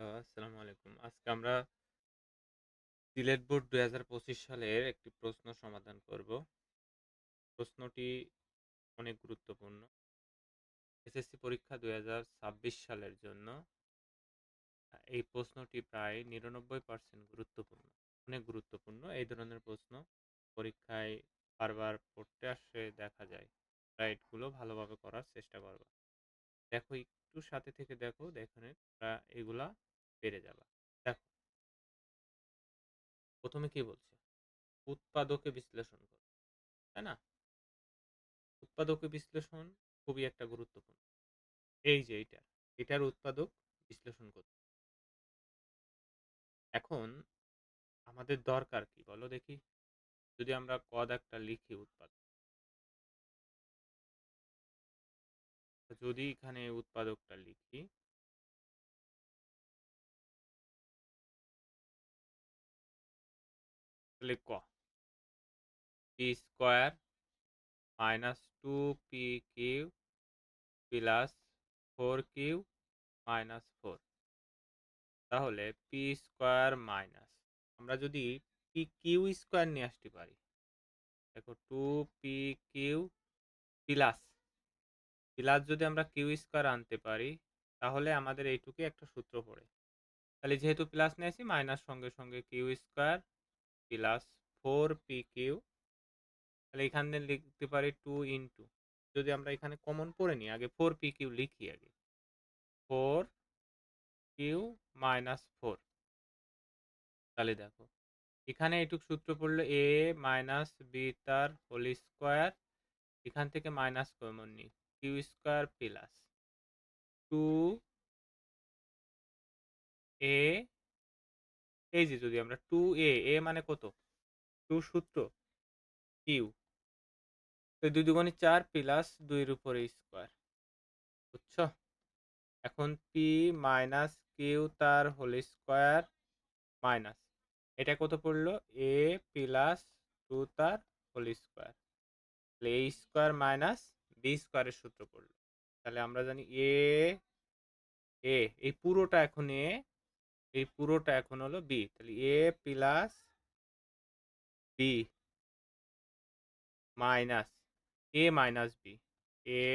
আসসালামু আলাইকুম। আজকে আমরা সিলেট বোর্ড ২০২৫ সালের একটি প্রশ্ন সমাধান করব। প্রশ্নটি অনেক গুরুত্বপূর্ণ। এসএসসি পরীক্ষা ২০২৬ সালের জন্য এই প্রশ্নটি প্রায় ৯৯% গুরুত্বপূর্ণ। অনেক গুরুত্বপূর্ণ। এই ধরনের প্রশ্ন পরীক্ষায় বারবার পড়তে আসে দেখা যায়। রাইটগুলো ভালোভাবে করার চেষ্টা করবা। দেখো একটু সাথে থেকে দেখো, দেখনে এগুলা পেরে যাবা। দেখো, ১ম এ কি বলছে? উৎপাদকে বিশ্লেষণ করো। তাই না? উৎপাদক বিশ্লেষণ খুবই একটা গুরুত্বপূর্ণ। এই যে এটার উৎপাদক বিশ্লেষণ করতে। এখন আমাদের দরকার কি বলো দেখি? যদি আমরা ক দাগটা লিখি উৎপাদক। যদি এখানে উৎপাদকটা লিখি, তাহলে ক p square minus 2p q plus 4q minus 4। তাহলে পি স্কোয়ার মাইনাস, আমরা যদি পি কিউ স্কোয়ার নিয়ে আসতে পারি, দেখো 2p কিউ প্লাস প্লাস যদি আমরা কিউ স্কোয়ার আনতে পারি, তাহলে আমাদের এইটুকু একটা সূত্র পড়ে। তাহলে যেহেতু প্লাস নিয়েছি, মাইনাস সঙ্গে সঙ্গে Q square plus 4p Q. তাহলে এখানে লিখতে পারি 2 ইন্টু, যদি আমরা এখানে কমন পড়ে নিই, আগে 4p কিউ লিখি, আগে 4q মাইনাস 4। তাহলে দেখো এখানে এইটুকু সূত্র পড়লো এ মাইনাস বি তার হোল স্কোয়ার, এখান থেকে মাইনাস কমন নিই, কিউ স্কোয়ার প্লাস 2a, এই যে যদি আমরা 2a মানে কত, 2 সূত্র কিউ, তো 2 দুগুণে 4 প্লাস 2 এর উপরে স্কোয়ার, বুঝছো? এখন পি মাইনাস কিউ তার হোল স্কোয়ার মাইনাস, এটা কত পড়লো এ প্লাস 2 তার হোল স্কোয়ার, তাহলে এ স্কোয়ার মাইনাস বি স্কোয়ারের সূত্র পড়লো। তাহলে আমরা জানি এ এ এই পুরোটা এখন এ, এই পুরোটা এখন হলো বি, তাহলে এ plus B minus a minus B, A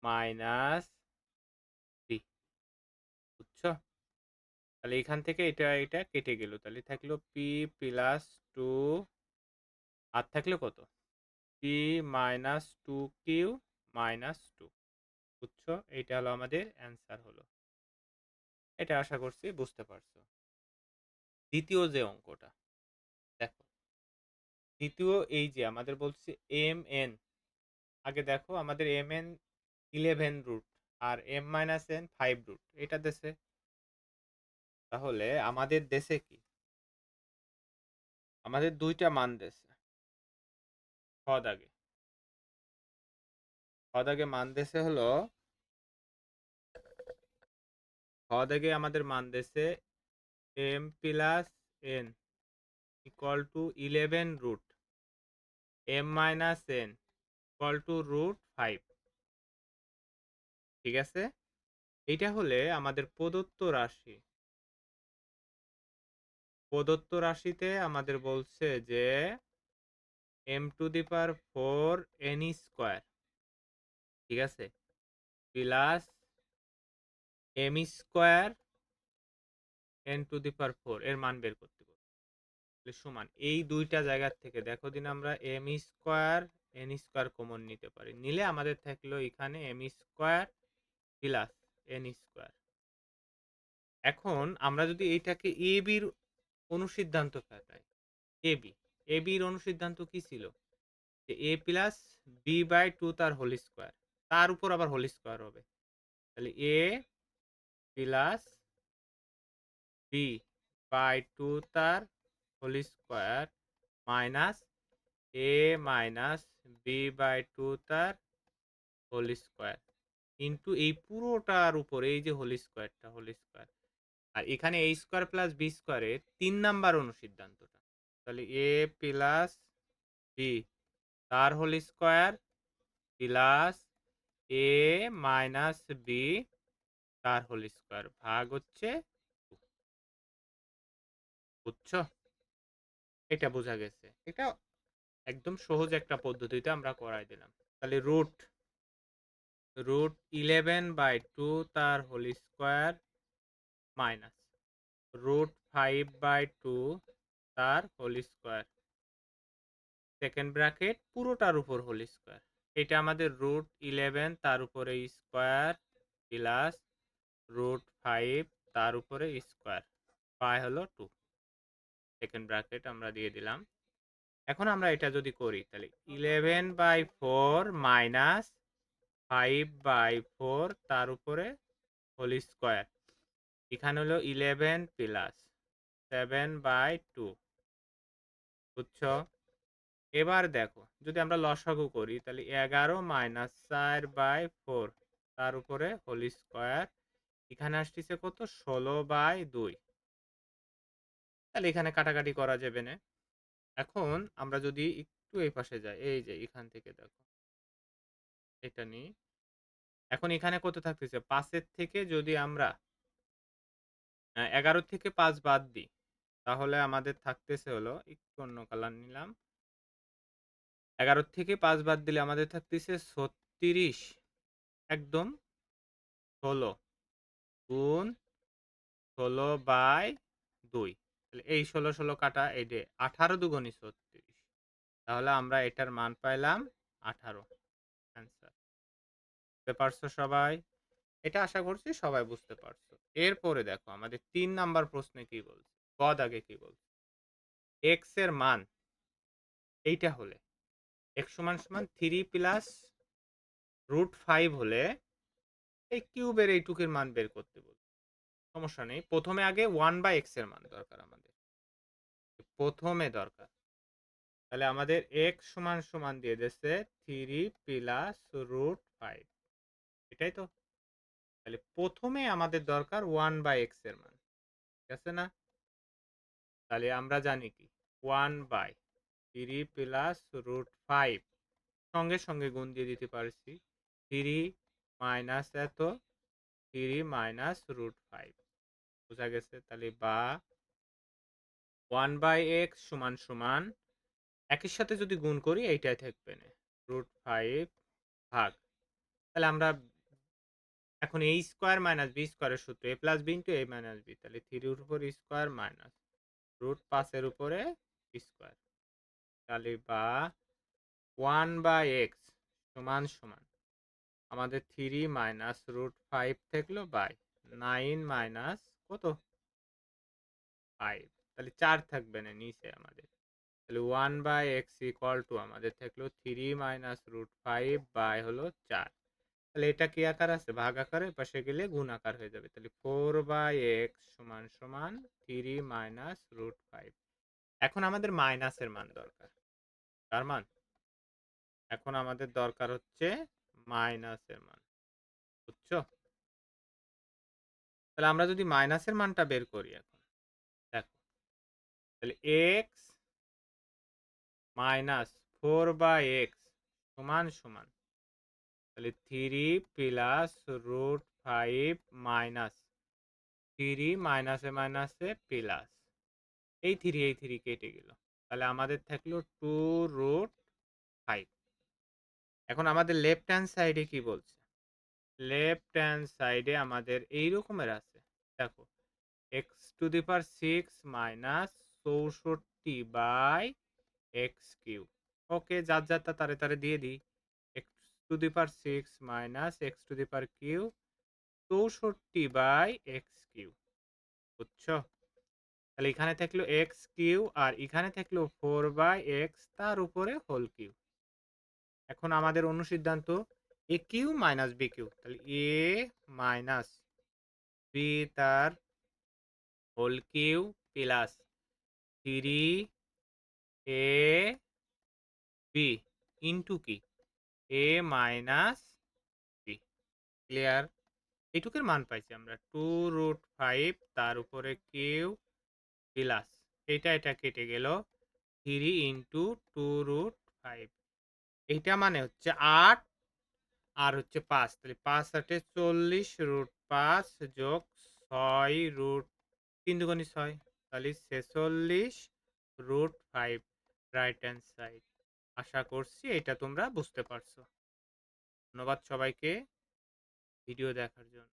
minus B, বুঝছো? তাহলে এখান থেকে এটা কেটে গেল, তাহলে থাকলো পি প্লাস 2, আর থাকলো কত, পি মাইনাস 2q মাইনাস 2, বুঝছো? এইটা হলো আমাদের অ্যান্সার হলো। এটা আশা করছি বুঝতে পারছো। দ্বিতীয় যে অঙ্কটা দেখো, দ্বিতীয় এই যে আমাদের বলছে এম এন, আগে দেখো আমাদের এম এন 11 রুট আর এম মাইনাস এন 5 রুট, এটা দেশে। তাহলে আমাদের দেশে কি, আমাদের দুইটা মান দেশে খ দাগে, খ দাগে মান দেশে হলো, খ দাগে আমাদের মান দেশে m plus n equal to 11 root m minus n equal to root 5। ঠিক আছে? এইটা হলে আমাদের প্রদত্ত রাশি, প্রদত্ত রাশিতে আমাদের বলছে যে m to the power 4 n square, ঠিক আছে, plus m square n to the power 4 এর মান বের করতে বলছে। সমান এই দুইটা জায়গার থেকে দেখো দিন আমরা m square n square common নিতে পারি, নিলে আমাদের থাকলো এখানে m square plus n square. এখন আমরা যদি এইটাকে এ বির অনুসিদ্ধান্ত খাটাই, এ বি, এ বির অনুসিদ্ধান্ত কি ছিল, যে এ প্লাস বি বাই 2 তার হোল স্কোয়ার, তার উপর আবার হোল স্কোয়ার হবে, তাহলে এ প্লাস বি বাই 2 তার whole square minus a minus b by 2 তার হোল স্কোয়ার ইন্টু এই পুরোটার উপর এই যে হোল স্কোয়ারটা, হোল স্কোয়ার, আর এখানে এ স্কোয়ার প্লাস বি স্কোয়ারের 3 নাম্বার অনুসিদ্ধান্তটা, তাহলে এ প্লাস বি তার হোল স্কোয়ার প্লাস এ মাইনাস বি তার হোল স্কোয়ার ভাগ হচ্ছে 2। বুঝছো? এটা বোঝা গেছে। এটা একদম সহজ একটা পদ্ধতিতে আমরা করাই দিলাম। তাহলে রুট 11/2 তার হোল স্কোয়ার মাইনাস রুট 5/2 তার হোল স্কোয়ার সেকেন্ড ব্র্যাকেট পুরোটার উপর হোল স্কোয়ার। এটা আমাদের রুট 11 তার উপরে স্কোয়ার প্লাস রুট 5 তার উপরে স্কোয়ার পাই হলো 2 সেকেন্ড ব্র্যাকেট আমরা দিয়ে দিলাম। এখন আমরা এটা যদি করি তাহলে 11/4 মাইনাস 5/4 তার উপরে হোল স্কোয়ার এখানে হলো 11 প্লাস 7/2 বুঝছো? এবার দেখো যদি আমরা লসাগু করি তাহলে 11 মাইনাস 4/4 তার উপরে হোল স্কোয়ার এখানে আসতেছে কত 16/2 তাহলে এখানে কাটাকাটি করা যাবে না। এখন আমরা যদি একটু এই পাশে যাই এই যে এখান থেকে দেখো এটা নিই। এখন এখানে কত থাকতেছে 5 থেকে যদি আমরা 11 থেকে 5 বাদ দিই তাহলে আমাদের থাকতেছে হলো একটু অন্য কালার নিলাম। 11 থেকে 5 বাদ দিলে আমাদের থাকতেছে 36 একদম 16 গুণ 16/2 তাহলে এই 16 কাটা এই যে 18 দুগুণী 36 তাহলে আমরা এটার মান পাইলাম 18 অ্যান্সার। বুঝতে পারছো সবাই? এটা আশা করছি সবাই বুঝতে পারছো। এরপরে দেখো আমাদের 3 নাম্বার প্রশ্নে কি বলছে? ক দাগে কি বলছে? x এর মান এইটা হলে x সমান সমান 3 প্লাস রুট 5 হলে এই কিউবের এইটুকের মান বের করতে বলছে। সমস্যা নেই। প্রথমে আগে 1/x এর মান দরকার আমাদের। প্রথমে দরকার। তাহলে আমাদের x সমান সমান দিয়ে দিচ্ছে 3 প্লাস রুট 5 এটাই তো। তাহলে প্রথমে আমাদের দরকার 1/x এর মান। ঠিক আছে না? তাহলে আমরা জানি কি 1/3 প্লাস রুট 5 সঙ্গে সঙ্গে গুণ দিয়ে দিতে পারছি 3 মাইনাস এত 3 মাইনাস রুট 5 বোঝা গেছে। তাহলে বা 1/x সমান সমান একের সাথে যদি গুণ করি এইটাই থাকবে না রুট 5 ভাগ। তাহলে আমরা এখন a স্কোয়ার মাইনাস b স্কোয়ারের সূত্র a plus b into a minus b তাহলে 3 এর উপর স্কোয়ার মাইনাস রুট 5 এর উপরে স্কোয়ার তাহলে বা 1/x সমান সমান আমাদের 3 মাইনাস রুট 5 থাকলো বাই 9 মাইনাস কত 5 তাহলে 4 থাকবে না নিচে আমাদের। তাহলে 1/x ইকুয়াল টু আমাদের থাকলো 3 মাইনাস রুট 5 বাই হলো 4। তাহলে এটা কি আকার আছে ভাগ আকারে পাশে গেলে গুণ আকার হয়ে যাবে। তাহলে 4/x সমান সমান 3 মাইনাস রুট 5। এখন আমাদের মাইনাসের মান দরকার। তার মান এখন আমাদের দরকার হচ্ছে মাইনাসের মান। বুঝছো? তাহলে আমরা যদি মাইনাসের মানটা বের করি এখন দেখো তাহলে x মাইনাস 4/x সমান সমান তাহলে 3 প্লাস রুট 5 মাইনাস 3 মাইনাসে মাইনাসে প্লাস এই 3 কেটে গেল। তাহলে আমাদের থাকলো 2 রুট 5। এখন আমাদের লেফট হ্যান্ড সাইডে কি বলছে? লেফট হ্যান্ড সাইডে আমাদের এই রকমের আছে দেখো x to the power 6 minus 64/x³ okay যার যারটা তারে তারে দিয়ে দিই x to the power 6 minus x to the power cube 64/x³ বুঝছো? তাহলে এখানে থাকলো x³ আর এখানে থাকলো 4/x তার উপরে হোল কিউ। এখন আমাদের অনুসিদ্ধান্ত a³ মাইনাস b³ তাহলে a মাইনাস b তার whole cube plus 3ab into কি a মাইনাস b ক্লিয়ার? এইটুকুর মান পাইছি আমরা 2 রুট 5 তার উপরে কিউ প্লাস এটা কেটে গেল 3 ইন্টু 2 রুট 5 এইটা মানে হচ্ছে 8 আর হচ্ছে 5 তাহলে 5 8 40 রুট 5 যোগ 6 রুট 3 দুগুণে 6 তাহলে 46 রুট 5 রাইট হ্যান্ড সাইড। আশা করছি এটা তোমরা বুঝতে পারছো। ধন্যবাদ সবাইকে ভিডিও দেখার জন্য।